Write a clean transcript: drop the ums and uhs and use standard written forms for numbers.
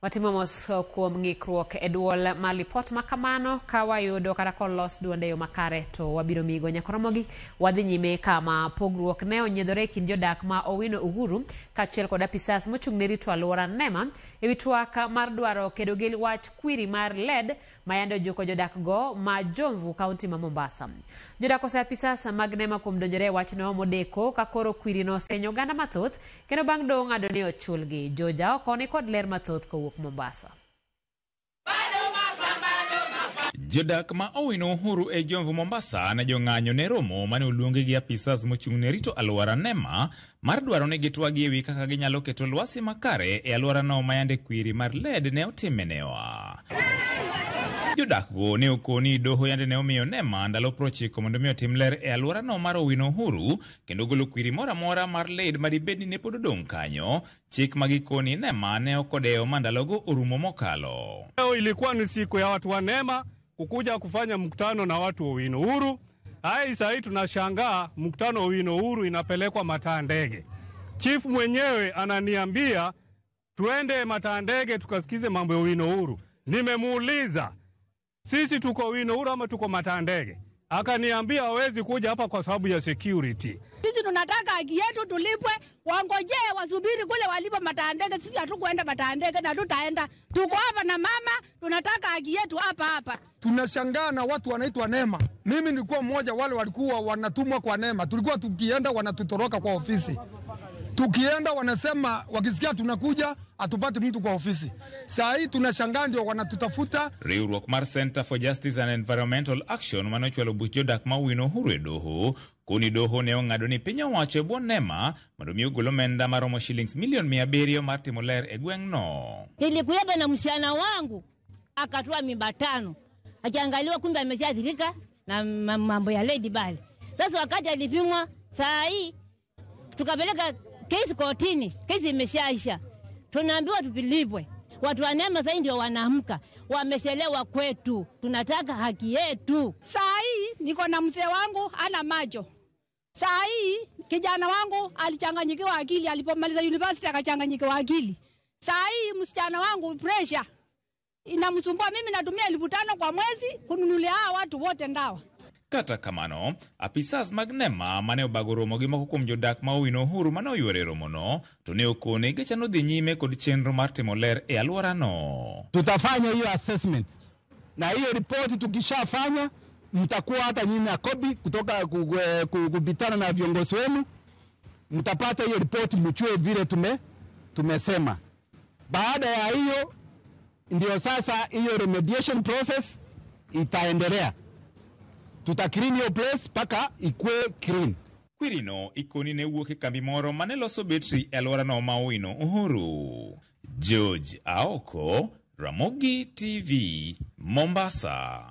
Watimo mos kuom ng'ikruok e duol mar lipot makamano ka wayudo kata kolos duonde yo makare to wabiro migo nyakoromogi wadhi nyime kama pogruok ne onyiedhore kind jodak ma Owino Uhuru kaachiel kod apisas mochung' ne rito aluora NEMA ewi twak mar dwaro kedo gi wach kwiri mar lead mayande ojoko jodak go ma Jomvu kaunti ma Mombasa. Jodak ose apisas mag NEMA kuom donjore wachno modeko ka koro kwiri no osenyo oganda mathoth kendo bang' doho ng'ado ni ochulgi. Joja okoni kod ler mathoth kowuok Mombasa. Jodak ma Owino Uhuru e Jomvu Mombasa ne jong'anyo ne romo mane oluongi gi apisas mochung' ne rito aluora NEMA mar dwaro ni gitwagi ewi kaka ginyalo keto lwasi makare e aluora no mayande kwiri mar lead ne otimenewa. Jodak go ne okoni doho yande ne omiyo NEMA ndalo 90 mondo mi otim ler e aluora no mar Owino Uhuru kendo golo kwiri mora mora mar lead madibedi ne pod odong' kanyo. Chik magikoni NEMA ne okodeo mandalogo orumo mokalo. Leo ilikuwa ni siku ya watu wa NEMA kukuja kufanya mkutano na watu wa Owino Uhuru. Sasa hii tunashangaa mkutano wa Owino Uhuru inapelekwa Mataa Ndege. Chief mwenyewe ananiambia tuende Mataa Ndege tukasikize mambo ya Owino Uhuru. Nimemuuliza sisi tuko Owino Uhuru ama tuko Mataa Ndege? Akaniambia hawezi kuja hapa kwa sababu ya security. Sisi tunataka haki yetu tulipwe, wangojee wasubiri kule walipo Mataa Ndege. Sisi hatukuenda Mataa Ndege na tutaenda. Tuko hapa na mama, tunataka haki yetu hapa. Tunashangaa na watu wanaitwa NEMA. Mimi nilikuwa mmoja wale walikuwa wanatumwa kwa NEMA. Tulikuwa tukienda wanatutoroka kwa ofisi. Tukienda wanasema wakisikia tunakuja atupati mtu kwa ofisi. Saa hii tunashangaa ndio wanatutafuta. Riwruok mar Center for Justice and Environmental Action manochwalo buch jodak ma Owino Uhuru e doho. Kuni doho ne ong'ado ni piny owacho e bwo NEMA mondo mi ogol omenda maromo shillings milion 700 mar timo ler e gweng'no. Nilikuwa na msichana wangu akatoa mimba 5. Akiangaliwa kumbe ameshaathirika na mambo ya Lady Bali. Sasa wakati alipimwa saa hii tukapeleka kesi kotini, kesi imeshaisha. Tunaambiwa tupilipwe. Watu wa NEMA sasa ndio wanaamka. Wameshelewa kwetu. Tunataka haki yetu. Saa hii niko na mzee wangu ana macho. Saa hii kijana wangu alichanganyikiwa akili, alipomaliza university akachanganyikiwa akili. Saa hii msichana wangu pressure inamsumbua. Mimi natumia 5,000 kwa mwezi kununulia hawa watu wote ndawa. Kata kamano, apisas mag NEMA mane obago romo gi moko kuom jodak ma Owino Uhuru mane oyuore romono, to ne okone gechano dhi nyime kod chenro mar timo ler e aluora no. Tutafanya hiyo assessment. Na hiyo report tukishafanya, mtakuwa hata nyinyi na copy kutoka kupitana na viongozi wenu. Mtapata hiyo report mchue vile tumesema. Baada ya hiyo ndio sasa hiyo remediation process itaendelea. Tutakrini hiyo place paka ikue clean. Kwiri no ikoni ne wuok e kambi moro mane loso betri e aluora no ma Owino Uhuru. George Aoko, Ramogi TV, Mombasa.